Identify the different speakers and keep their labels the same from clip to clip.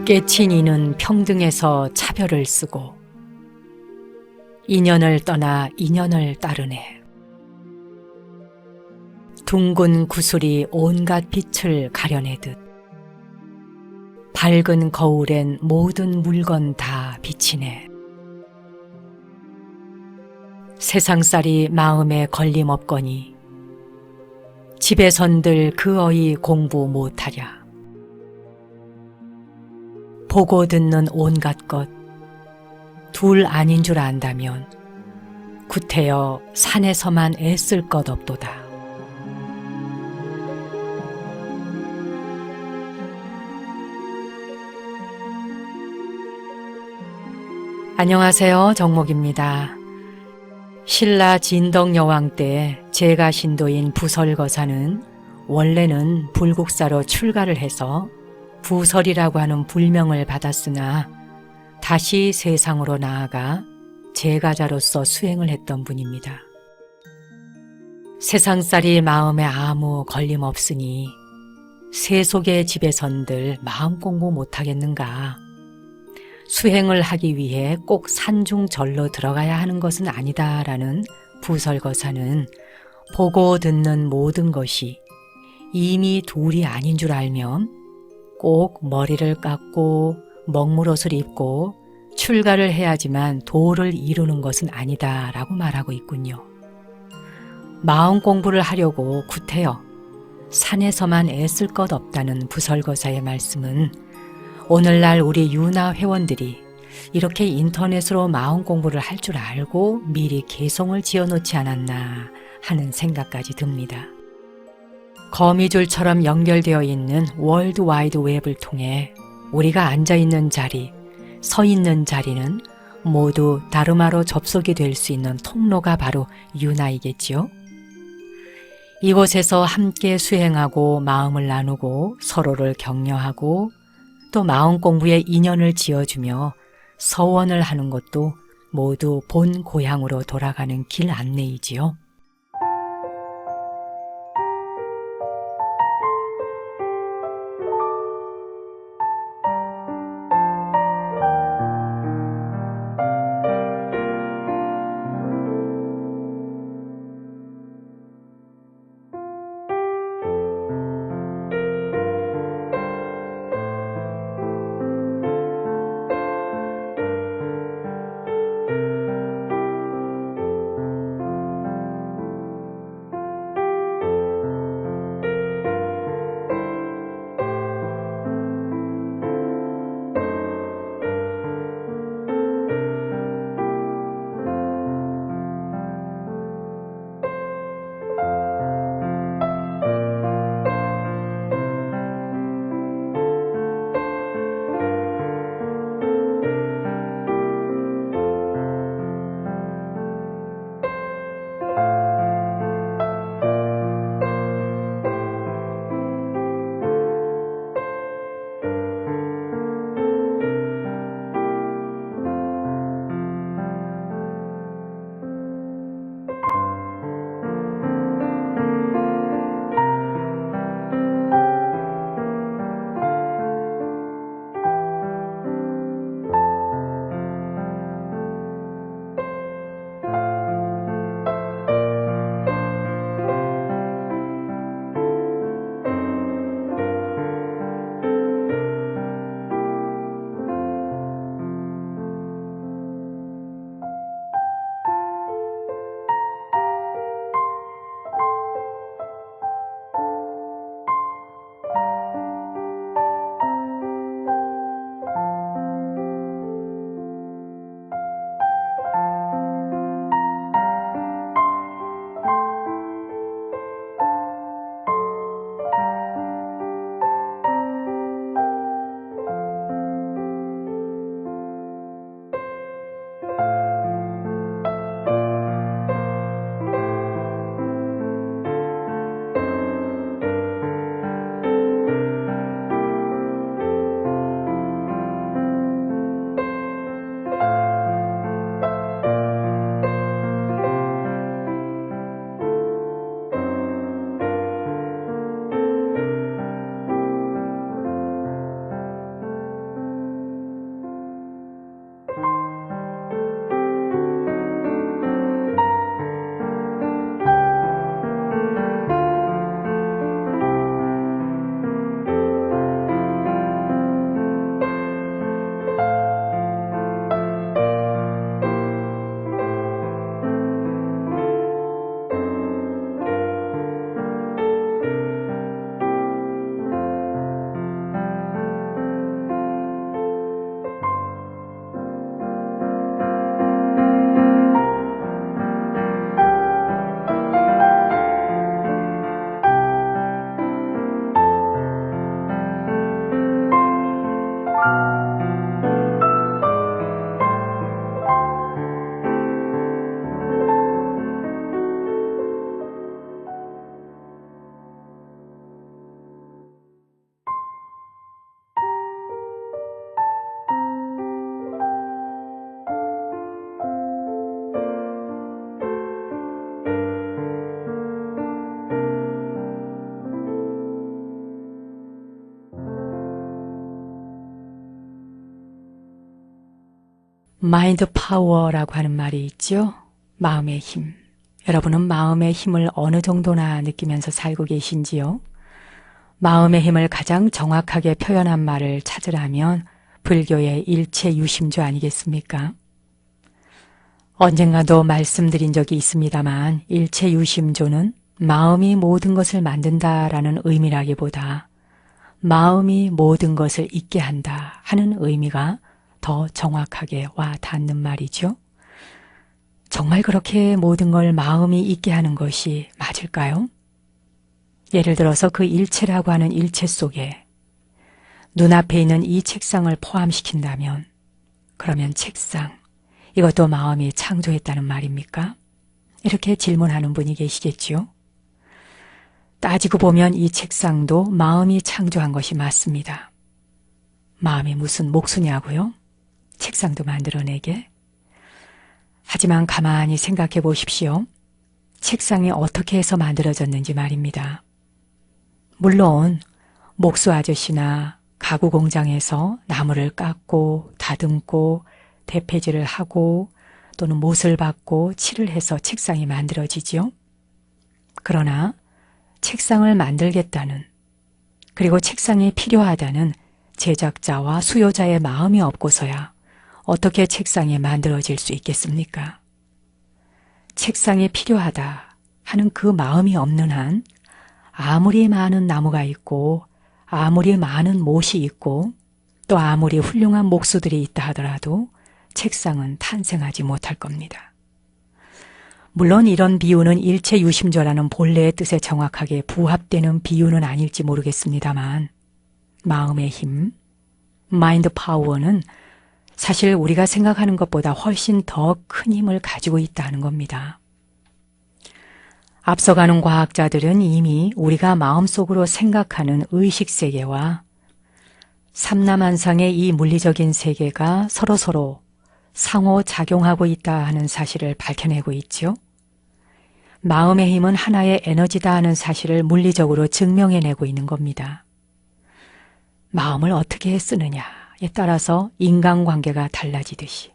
Speaker 1: 깨친 이는 평등에서 차별을 쓰고 인연을 떠나 인연을 따르네. 둥근 구슬이 온갖 빛을 가려내듯 밝은 거울엔 모든 물건 다 비치네. 세상살이 마음에 걸림없거니 집에선들 그 어이 공부 못하랴. 보고 듣는 온갖 것 둘 아닌 줄 안다면 구태여 산에서만 애쓸 것 없도다. 안녕하세요, 정목입니다. 신라 진덕여왕 때 제가 신도인 부설거사는 원래는 불국사로 출가를 해서 부설이라고 하는 불명을 받았으나 다시 세상으로 나아가 제가자로서 수행을 했던 분입니다. 세상살이 마음에 아무 걸림없으니 세속의 집에선들 마음 공부 못하겠는가. 수행을 하기 위해 꼭 산중절로 들어가야 하는 것은 아니다라는 부설거사는 보고 듣는 모든 것이 이미 둘이 아닌 줄 알면 꼭 머리를 깎고 먹물옷을 입고 출가를 해야지만 도를 이루는 것은 아니다라고 말하고 있군요. 마음 공부를 하려고 구태여 산에서만 애쓸 것 없다는 부설거사의 말씀은 오늘날 우리 유나 회원들이 이렇게 인터넷으로 마음 공부를 할 줄 알고 미리 개성을 지어놓지 않았나 하는 생각까지 듭니다. 거미줄처럼 연결되어 있는 월드 와이드 웹을 통해 우리가 앉아있는 자리, 서 있는 자리는 모두 다르마로 접속이 될 수 있는 통로가 바로 유나이겠지요. 이곳에서 함께 수행하고 마음을 나누고 서로를 격려하고 또 마음 공부에 인연을 지어주며 서원을 하는 것도 모두 본 고향으로 돌아가는 길 안내이지요. 마인드 파워라고 하는 말이 있죠. 마음의 힘. 여러분은 마음의 힘을 어느 정도나 느끼면서 살고 계신지요? 마음의 힘을 가장 정확하게 표현한 말을 찾으라면 불교의 일체유심조 아니겠습니까? 언젠가도 말씀드린 적이 있습니다만 일체유심조는 마음이 모든 것을 만든다라는 의미라기보다 마음이 모든 것을 있게 한다 하는 의미가 더 정확하게 와 닿는 말이죠. 정말 그렇게 모든 걸 마음이 있게 하는 것이 맞을까요? 예를 들어서 그 일체라고 하는 일체 속에 눈앞에 있는 이 책상을 포함시킨다면 그러면 책상, 이것도 마음이 창조했다는 말입니까? 이렇게 질문하는 분이 계시겠죠. 따지고 보면 이 책상도 마음이 창조한 것이 맞습니다. 마음이 무슨 목수냐고요? 책상도 만들어내게? 하지만 가만히 생각해 보십시오. 책상이 어떻게 해서 만들어졌는지 말입니다. 물론 목수 아저씨나 가구 공장에서 나무를 깎고 다듬고 대패질을 하고 또는 못을 박고 칠을 해서 책상이 만들어지죠. 그러나 책상을 만들겠다는 그리고 책상이 필요하다는 제작자와 수요자의 마음이 없고서야 어떻게 책상이 만들어질 수 있겠습니까? 책상이 필요하다 하는 그 마음이 없는 한 아무리 많은 나무가 있고 아무리 많은 못이 있고 또 아무리 훌륭한 목수들이 있다 하더라도 책상은 탄생하지 못할 겁니다. 물론 이런 비유는 일체유심조라는 본래의 뜻에 정확하게 부합되는 비유는 아닐지 모르겠습니다만 마음의 힘, 마인드 파워는 사실 우리가 생각하는 것보다 훨씬 더 큰 힘을 가지고 있다는 겁니다. 앞서가는 과학자들은 이미 우리가 마음속으로 생각하는 의식세계와 삼라만상의 이 물리적인 세계가 서로서로 상호작용하고 있다 하는 사실을 밝혀내고 있죠. 마음의 힘은 하나의 에너지다 하는 사실을 물리적으로 증명해내고 있는 겁니다. 마음을 어떻게 쓰느냐에 따라서 인간관계가 달라지듯이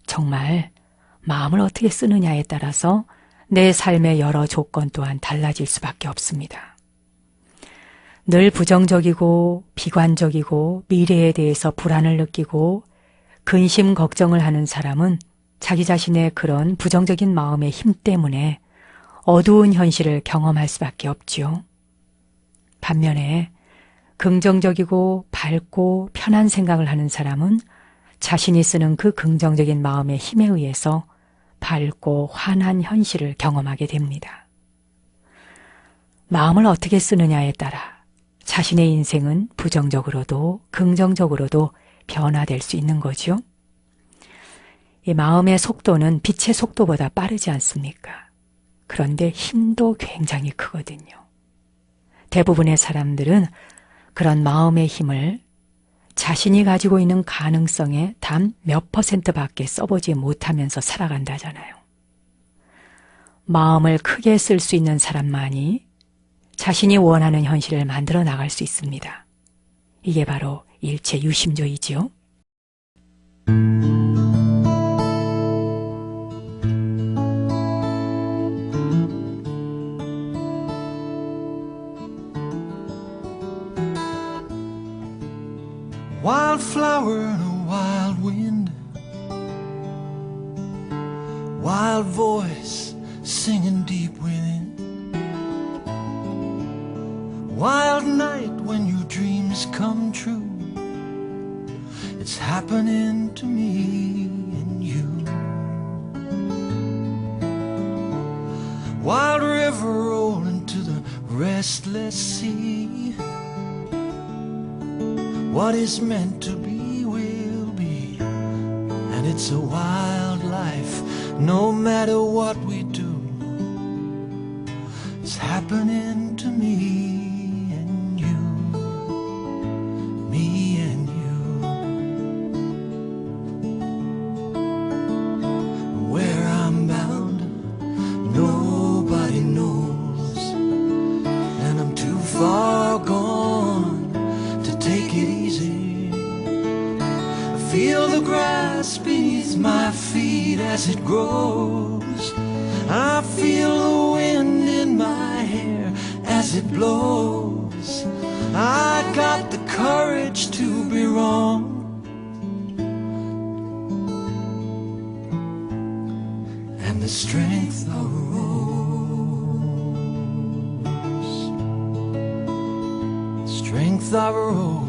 Speaker 1: 정말 마음을 어떻게 쓰느냐에 따라서 내 삶의 여러 조건 또한 달라질 수밖에 없습니다. 늘 부정적이고 비관적이고 미래에 대해서 불안을 느끼고 근심 걱정을 하는 사람은 자기 자신의 그런 부정적인 마음의 힘 때문에 어두운 현실을 경험할 수밖에 없죠. 반면에 긍정적이고 밝고 편한 생각을 하는 사람은 자신이 쓰는 그 긍정적인 마음의 힘에 의해서 밝고 환한 현실을 경험하게 됩니다. 마음을 어떻게 쓰느냐에 따라 자신의 인생은 부정적으로도 긍정적으로도 변화될 수 있는 거죠. 이 마음의 속도는 빛의 속도보다 빠르지 않습니까? 그런데 힘도 굉장히 크거든요. 대부분의 사람들은 그런 마음의 힘을 자신이 가지고 있는 가능성의 단 몇 %밖에 써보지 못하면서 살아간다잖아요. 마음을 크게 쓸 수 있는 사람만이 자신이 원하는 현실을 만들어 나갈 수 있습니다. 이게 바로 일체유심조이지요.
Speaker 2: Wildflower in a wild wind, wild voice singing deep within, wild night when your dreams come true. It's happening to me and you. Wild river rolling to the restless sea. What is meant to be will be, and it's a wild life. No matter what we do, it's happening to me and you, me and you. Where I'm bound, nobody knows, and I'm too far gone to take it easy. Feel the grass beneath beneath my feet as it grows. I feel the wind in my hair as it blows. I got the courage to be wrong and the strength of a rose. Strength of a rose.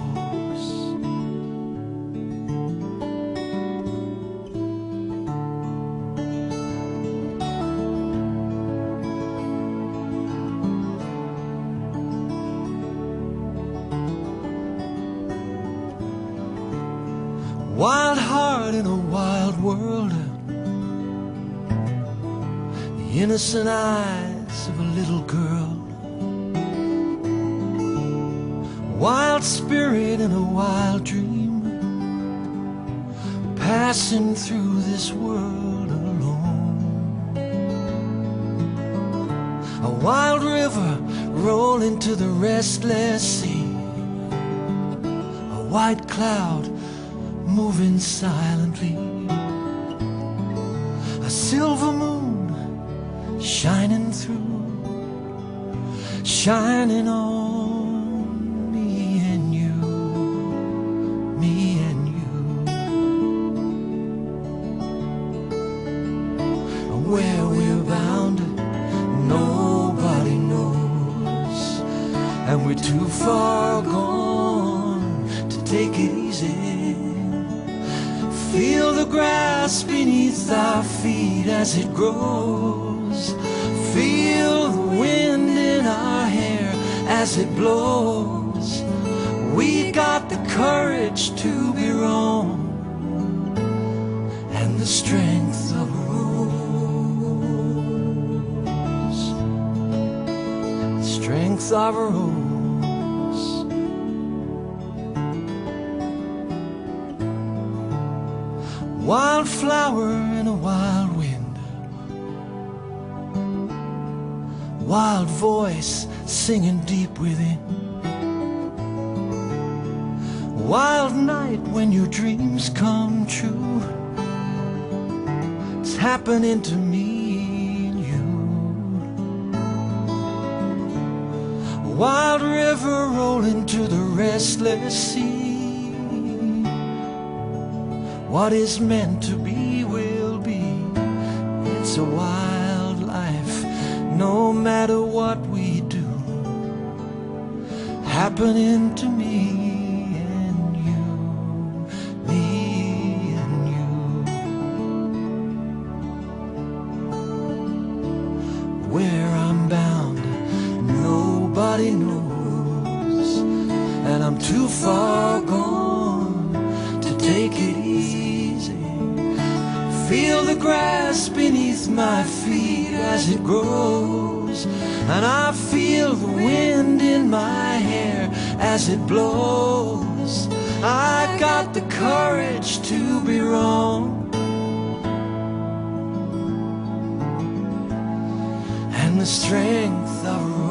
Speaker 2: Wild heart in a wild world, the innocent eyes of a little girl. Wild spirit in a wild dream, passing through this world alone. A wild river rolling to the restless sea, a white cloud moving silently, a silver moon shining through, shining on me and you, me and you. Where we're bound, nobody knows, and we're too far gone to take it easy. Feel the grass beneath our feet as it grows. Feel the wind in our hair as it blows. We got the courage to be wrong and the strength of a rose. The strength of a rose. Wild flower in a wild wind, wild voice singing deep within. Wild night when your dreams come true. It's happening to me and you. Wild river rolling to the restless sea. What is meant to be will be. It's a wild life, no matter what we do, happening to me and you, me and you. Where I'm bound, nobody knows, and I'm too far gone to take it easy. Feel the grass beneath my feet as it grows, and I feel the wind in my hair as it blows. I got the courage to be wrong and the strength of a rose.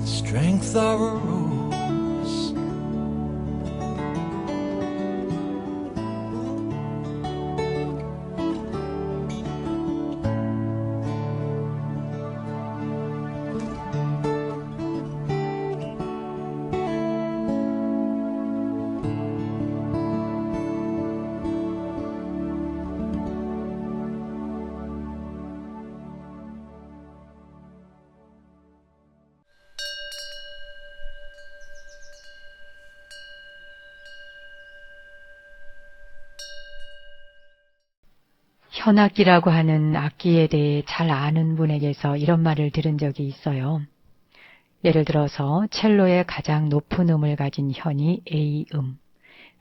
Speaker 2: The strength of a rose.
Speaker 1: 현악기라고 하는 악기에 대해 잘 아는 분에게서 이런 말을 들은 적이 있어요. 예를 들어서 첼로의 가장 높은 음을 가진 현이 A음,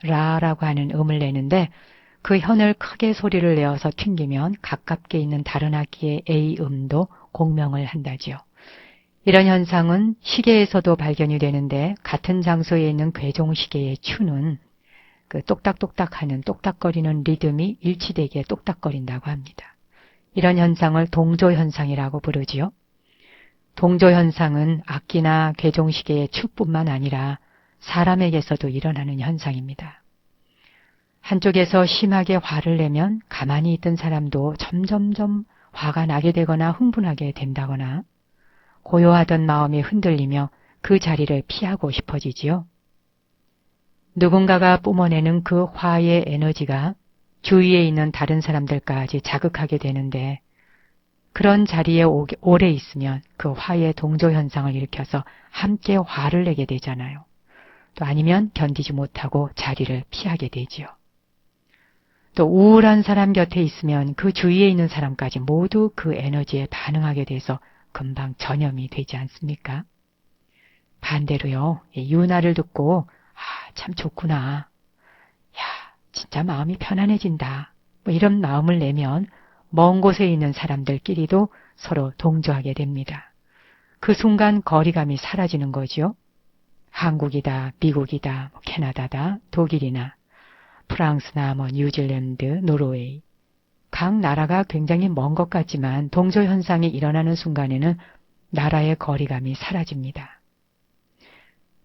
Speaker 1: 라라고 하는 음을 내는데 그 현을 크게 소리를 내어서 튕기면 가깝게 있는 다른 악기의 A음도 공명을 한다지요. 이런 현상은 시계에서도 발견이 되는데 같은 장소에 있는 괴종시계의 추는 그 똑딱똑딱하는 똑딱거리는 리듬이 일치되게 똑딱거린다고 합니다. 이런 현상을 동조현상이라고 부르지요. 동조현상은 악기나 괴종시계의 추뿐만 아니라 사람에게서도 일어나는 현상입니다. 한쪽에서 심하게 화를 내면 가만히 있던 사람도 점점점 화가 나게 되거나 흥분하게 된다거나 고요하던 마음이 흔들리며 그 자리를 피하고 싶어지지요. 누군가가 뿜어내는 그 화의 에너지가 주위에 있는 다른 사람들까지 자극하게 되는데 그런 자리에 오래 있으면 그 화의 동조 현상을 일으켜서 함께 화를 내게 되잖아요. 또 아니면 견디지 못하고 자리를 피하게 되지요. 또 우울한 사람 곁에 있으면 그 주위에 있는 사람까지 모두 그 에너지에 반응하게 돼서 금방 전염이 되지 않습니까? 반대로요, 유나를 듣고 참 좋구나. 야, 진짜 마음이 편안해진다. 이런 마음을 내면 먼 곳에 있는 사람들끼리도 서로 동조하게 됩니다. 그 순간 거리감이 사라지는 거죠. 한국이다, 미국이다, 캐나다다, 독일이나 프랑스나 뉴질랜드, 노르웨이. 각 나라가 굉장히 먼 것 같지만 동조 현상이 일어나는 순간에는 나라의 거리감이 사라집니다.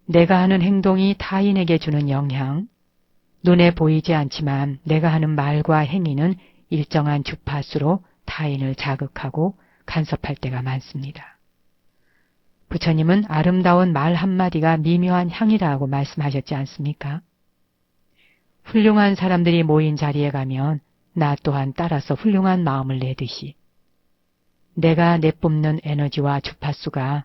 Speaker 1: 내가 하는 행동이 타인에게 주는 영향, 눈에 보이지 않지만 내가 하는 말과 행위는 일정한 주파수로 타인을 자극하고 간섭할 때가 많습니다. 부처님은 아름다운 말 한마디가 미묘한 향이라고 말씀하셨지 않습니까? 훌륭한 사람들이 모인 자리에 가면 나 또한 따라서 훌륭한 마음을 내듯이 내가 내뿜는 에너지와 주파수가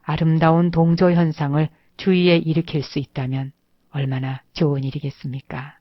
Speaker 1: 아름다운 동조 현상을 주위에 일으킬 수 있다면 얼마나 좋은 일이겠습니까?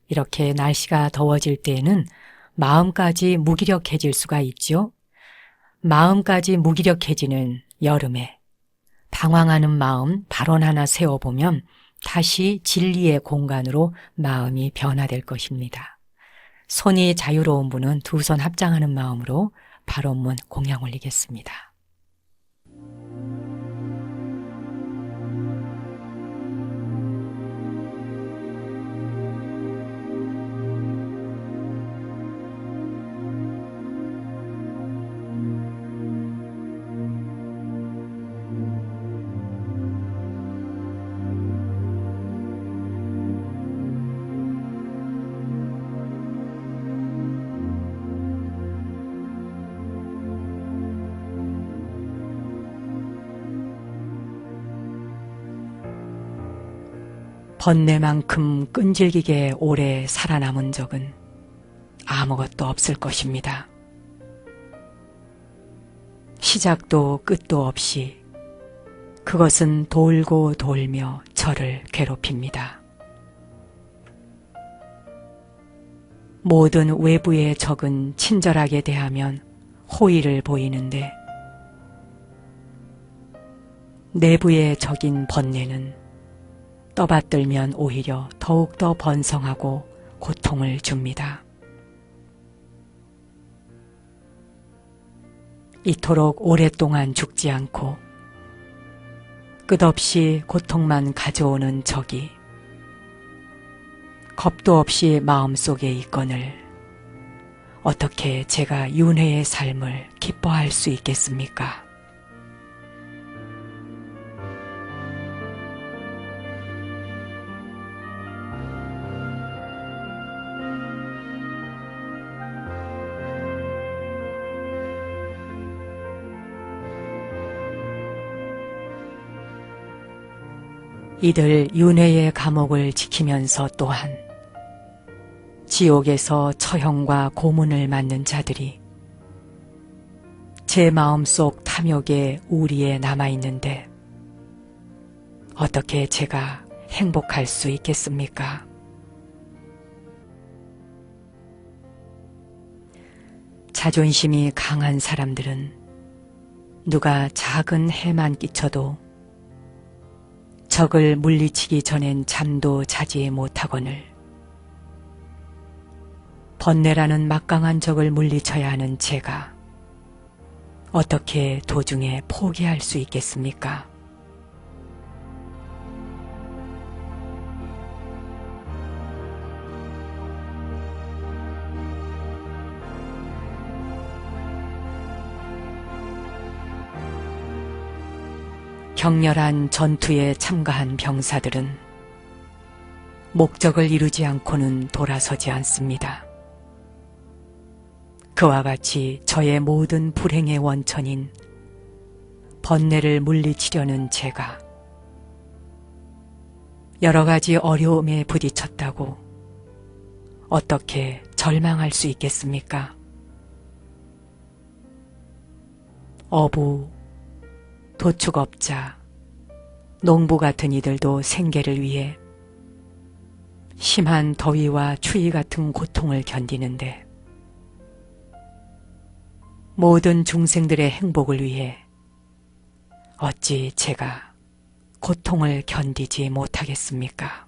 Speaker 1: 이렇게 날씨가 더워질 때에는 마음까지 무기력해질 수가 있죠. 마음까지 무기력해지는 여름에 방황하는 마음 발원 하나 세워보면 다시 진리의 공간으로 마음이 변화될 것입니다. 손이 자유로운 분은 두 손 합장하는 마음으로 발원문 공양 올리겠습니다. 번뇌만큼 끈질기게 오래 살아남은 적은 아무것도 없을 것입니다. 시작도 끝도 없이 그것은 돌고 돌며 저를 괴롭힙니다. 모든 외부의 적은 친절하게 대하면 호의를 보이는데 내부의 적인 번뇌는 떠받들면 오히려 더욱더 번성하고 고통을 줍니다. 이토록 오랫동안 죽지 않고 끝없이 고통만 가져오는 적이 겁도 없이 마음속에 있거늘 어떻게 제가 윤회의 삶을 기뻐할 수 있겠습니까? 이들 윤회의 감옥을 지키면서 또한 지옥에서 처형과 고문을 맞는 자들이 제 마음속 탐욕의 우리에 남아있는데 어떻게 제가 행복할 수 있겠습니까? 자존심이 강한 사람들은 누가 작은 해만 끼쳐도 적을 물리치기 전엔 잠도 자지 못하거늘 번뇌라는 막강한 적을 물리쳐야 하는 제가 어떻게 도중에 포기할 수 있겠습니까? 격렬한 전투에 참가한 병사들은 목적을 이루지 않고는 돌아서지 않습니다. 그와 같이 저의 모든 불행의 원천인 번뇌를 물리치려는 제가 여러 가지 어려움에 부딪혔다고 어떻게 절망할 수 있겠습니까? 어부, 도축업자, 농부 같은 이들도 생계를 위해 심한 더위와 추위 같은 고통을 견디는데 모든 중생들의 행복을 위해 어찌 제가 고통을 견디지 못하겠습니까?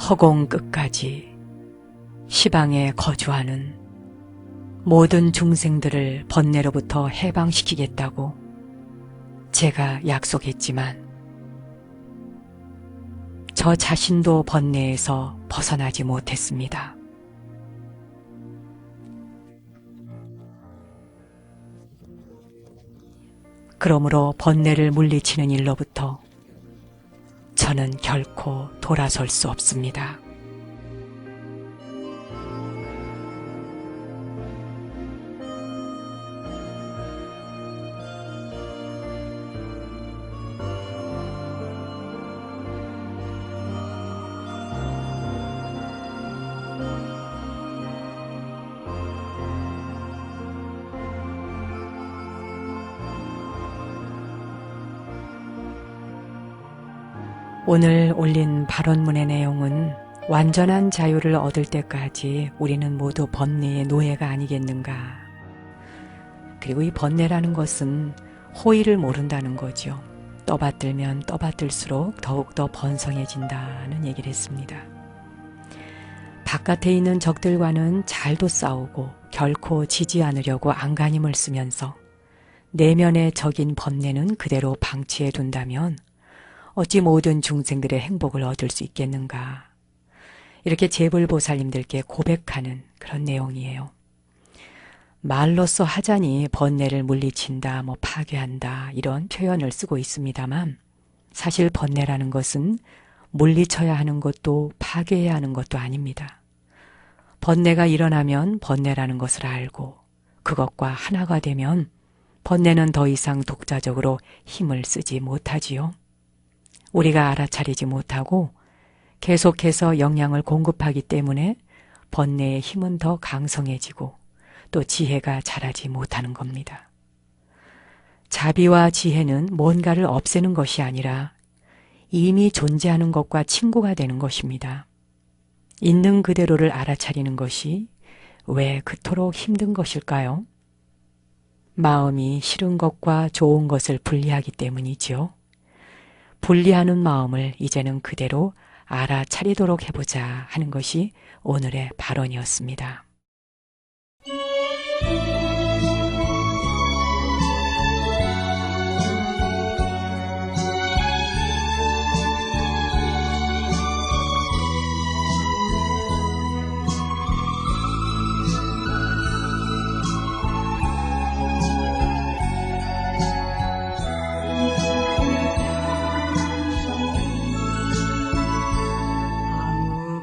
Speaker 1: 허공 끝까지 시방에 거주하는 모든 중생들을 번뇌로부터 해방시키겠다고 제가 약속했지만 저 자신도 번뇌에서 벗어나지 못했습니다. 그러므로 번뇌를 물리치는 일로부터 저는 결코 돌아설 수 없습니다. 오늘 올린 발언문의 내용은 완전한 자유를 얻을 때까지 우리는 모두 번뇌의 노예가 아니겠는가. 그리고 이 번뇌라는 것은 호의를 모른다는 거죠. 떠받들면 떠받들수록 더욱더 번성해진다는 얘기를 했습니다. 바깥에 있는 적들과는 잘도 싸우고 결코 지지 않으려고 안간힘을 쓰면서 내면의 적인 번뇌는 그대로 방치해 둔다면 어찌 모든 중생들의 행복을 얻을 수 있겠는가. 이렇게 제불보살님들께 고백하는 그런 내용이에요. 말로써 하자니 번뇌를 물리친다, 파괴한다 이런 표현을 쓰고 있습니다만 사실 번뇌라는 것은 물리쳐야 하는 것도 파괴해야 하는 것도 아닙니다. 번뇌가 일어나면 번뇌라는 것을 알고 그것과 하나가 되면 번뇌는 더 이상 독자적으로 힘을 쓰지 못하지요. 우리가 알아차리지 못하고 계속해서 영향을 공급하기 때문에 번뇌의 힘은 더 강성해지고 또 지혜가 자라지 못하는 겁니다. 자비와 지혜는 뭔가를 없애는 것이 아니라 이미 존재하는 것과 친구가 되는 것입니다. 있는 그대로를 알아차리는 것이 왜 그토록 힘든 것일까요? 마음이 싫은 것과 좋은 것을 분리하기 때문이지요. 분리하는 마음을 이제는 그대로 알아차리도록 해보자 하는 것이 오늘의 발언이었습니다.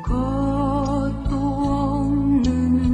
Speaker 3: 아무것도 없는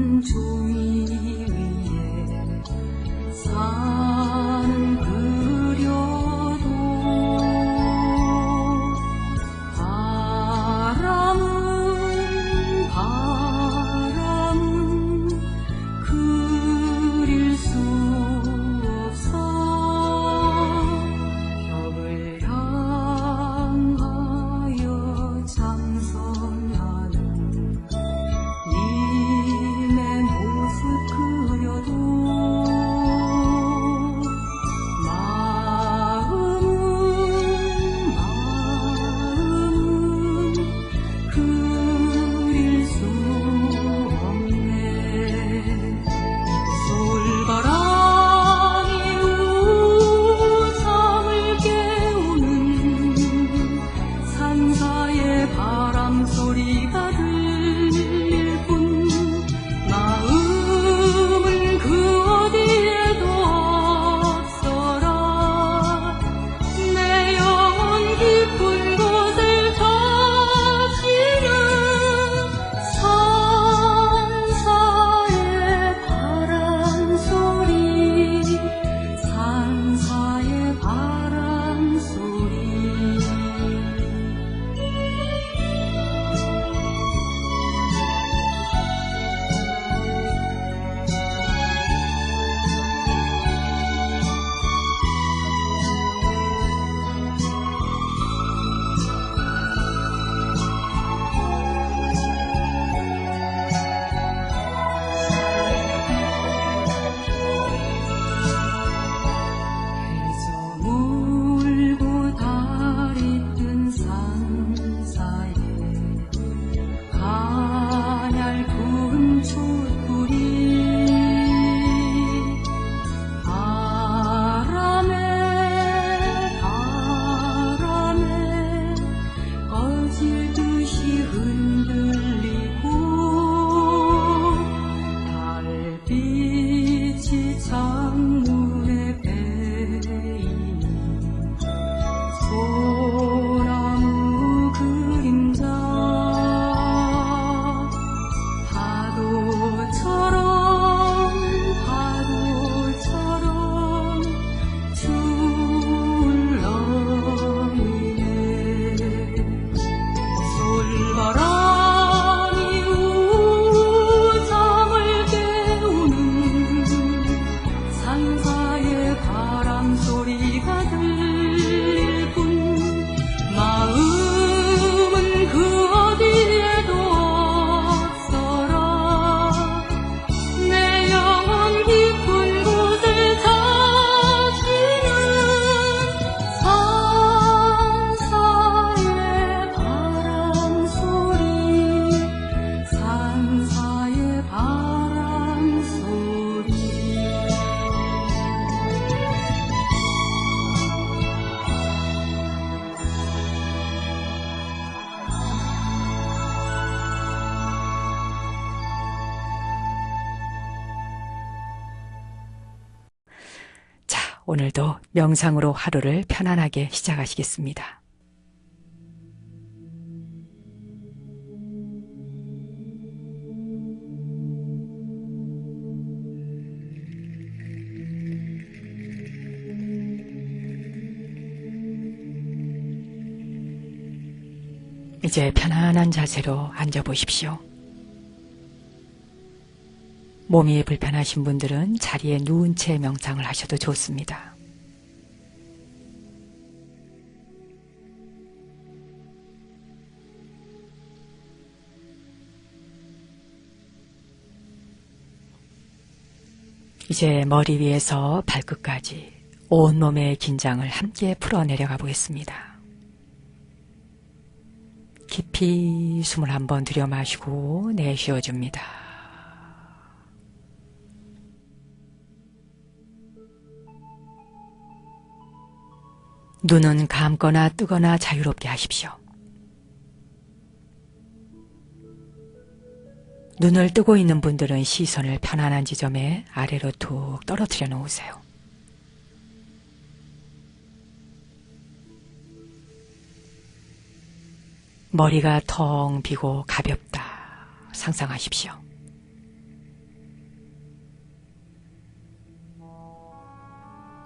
Speaker 1: 오늘도 명상으로 하루를 편안하게 시작하시겠습니다. 이제 편안한 자세로 앉아보십시오. 몸이 불편하신 분들은 자리에 누운 채 명상을 하셔도 좋습니다. 이제 머리 위에서 발끝까지 온몸의 긴장을 함께 풀어 내려가 보겠습니다. 깊이 숨을 한번 들여 마시고 내쉬어줍니다. 눈은 감거나 뜨거나 자유롭게 하십시오. 눈을 뜨고 있는 분들은 시선을 편안한 지점에 아래로 툭 떨어뜨려 놓으세요. 머리가 텅 비고 가볍다 상상하십시오.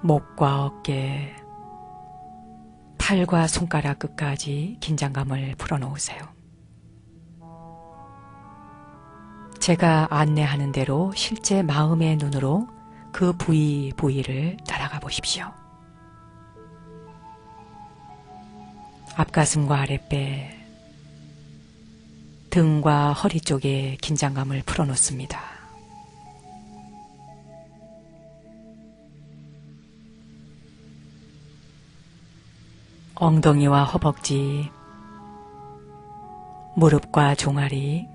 Speaker 1: 목과 어깨, 팔과 손가락 끝까지 긴장감을 풀어놓으세요. 제가 안내하는 대로 실제 마음의 눈으로 그 부위를 따라가 보십시오. 앞가슴과 아랫배, 등과 허리 쪽에 긴장감을 풀어놓습니다. 엉덩이와 허벅지, 무릎과 종아리,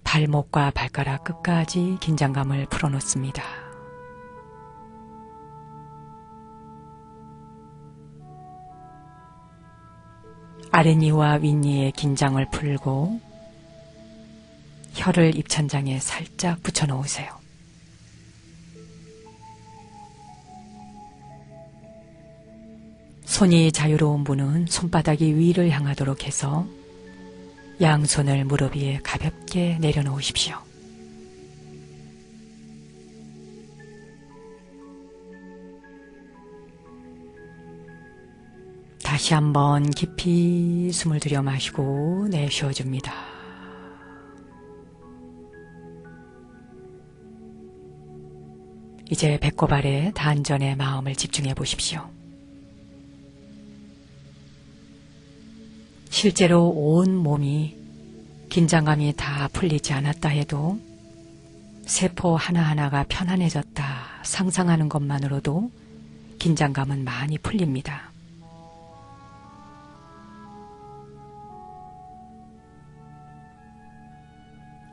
Speaker 1: 발목과 발가락 끝까지 긴장감을 풀어놓습니다. 아랫니와 윗니의 긴장을 풀고 혀를 입천장에 살짝 붙여놓으세요. 손이 자유로운 분은 손바닥이 위를 향하도록 해서 양손을 무릎 위에 가볍게 내려놓으십시오. 다시 한번 깊이 숨을 들여 마시고 내쉬어줍니다. 이제 배꼽 아래 단전에 마음을 집중해 보십시오. 실제로 온 몸이 긴장감이 다 풀리지 않았다 해도 세포 하나하나가 편안해졌다 상상하는 것만으로도 긴장감은 많이 풀립니다.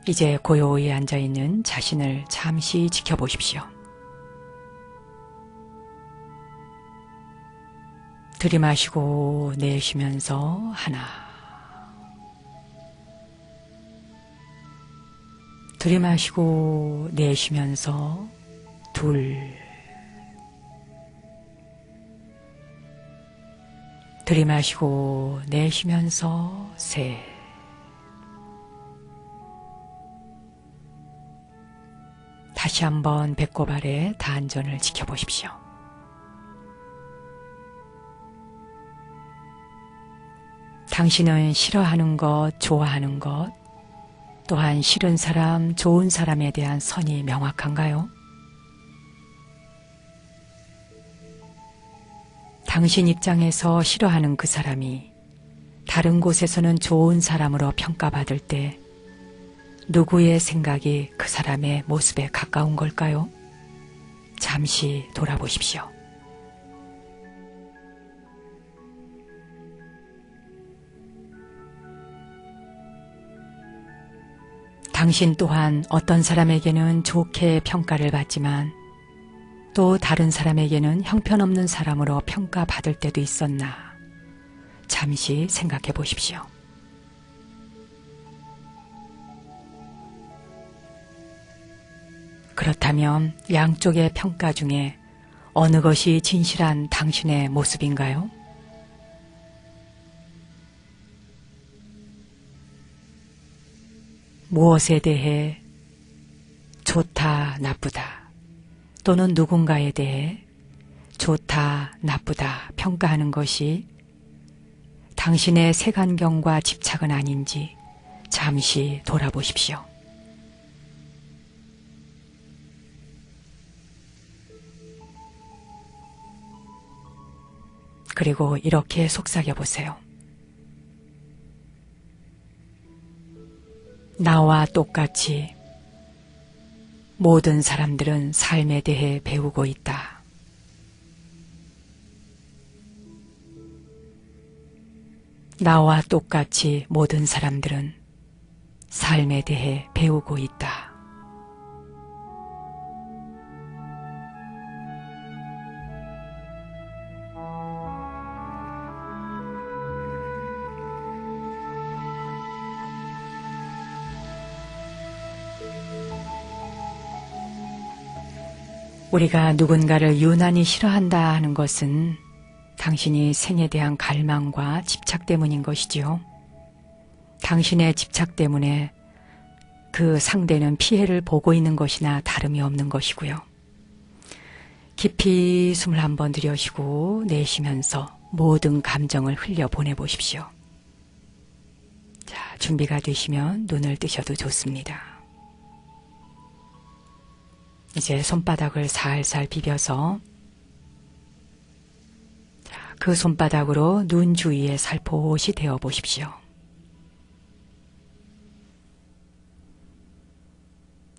Speaker 1: 이제 고요히 앉아있는 자신을 잠시 지켜보십시오. 들이마시고 내쉬면서 하나, 들이마시고 내쉬면서 둘, 들이마시고 내쉬면서 셋, 다시 한번 배꼽 아래 단전을 지켜보십시오. 당신은 싫어하는 것, 좋아하는 것, 또한 싫은 사람, 좋은 사람에 대한 선이 명확한가요? 당신 입장에서 싫어하는 그 사람이 다른 곳에서는 좋은 사람으로 평가받을 때 누구의 생각이 그 사람의 모습에 가까운 걸까요? 잠시 돌아보십시오. 당신 또한 어떤 사람에게는 좋게 평가를 받지만 또 다른 사람에게는 형편없는 사람으로 평가받을 때도 있었나 잠시 생각해 보십시오. 그렇다면 양쪽의 평가 중에 어느 것이 진실한 당신의 모습인가요? 무엇에 대해 좋다, 나쁘다 또는 누군가에 대해 좋다, 나쁘다 평가하는 것이 당신의 색안경과 집착은 아닌지 잠시 돌아보십시오. 그리고 이렇게 속삭여 보세요. 나와 똑같이 모든 사람들은 삶에 대해 배우고 있다. 나와 똑같이 모든 사람들은 삶에 대해 배우고 있다. 우리가 누군가를 유난히 싫어한다 하는 것은 당신이 생에 대한 갈망과 집착 때문인 것이지요. 당신의 집착 때문에 그 상대는 피해를 보고 있는 것이나 다름이 없는 것이고요. 깊이 숨을 한번 들여쉬고 내쉬면서 모든 감정을 흘려 보내보십시오. 자, 준비가 되시면 눈을 뜨셔도 좋습니다. 이제 손바닥을 살살 비벼서 그 손바닥으로 눈 주위에 살포시 대어 보십시오.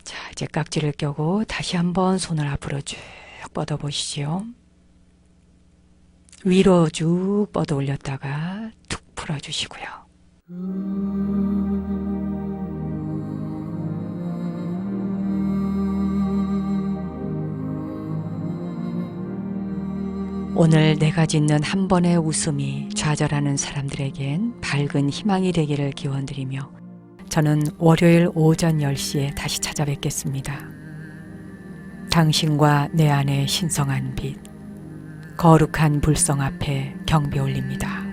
Speaker 1: 자, 이제 깍지를 껴고 다시 한번 손을 앞으로 쭉 뻗어 보시죠. 위로 쭉 뻗어 올렸다가 툭 풀어주시고요. 오늘 내가 짓는 한 번의 웃음이 좌절하는 사람들에겐 밝은 희망이 되기를 기원드리며 저는 월요일 오전 10시에 다시 찾아뵙겠습니다. 당신과 내 안의 신성한 빛, 거룩한 불성 앞에 경배 올립니다.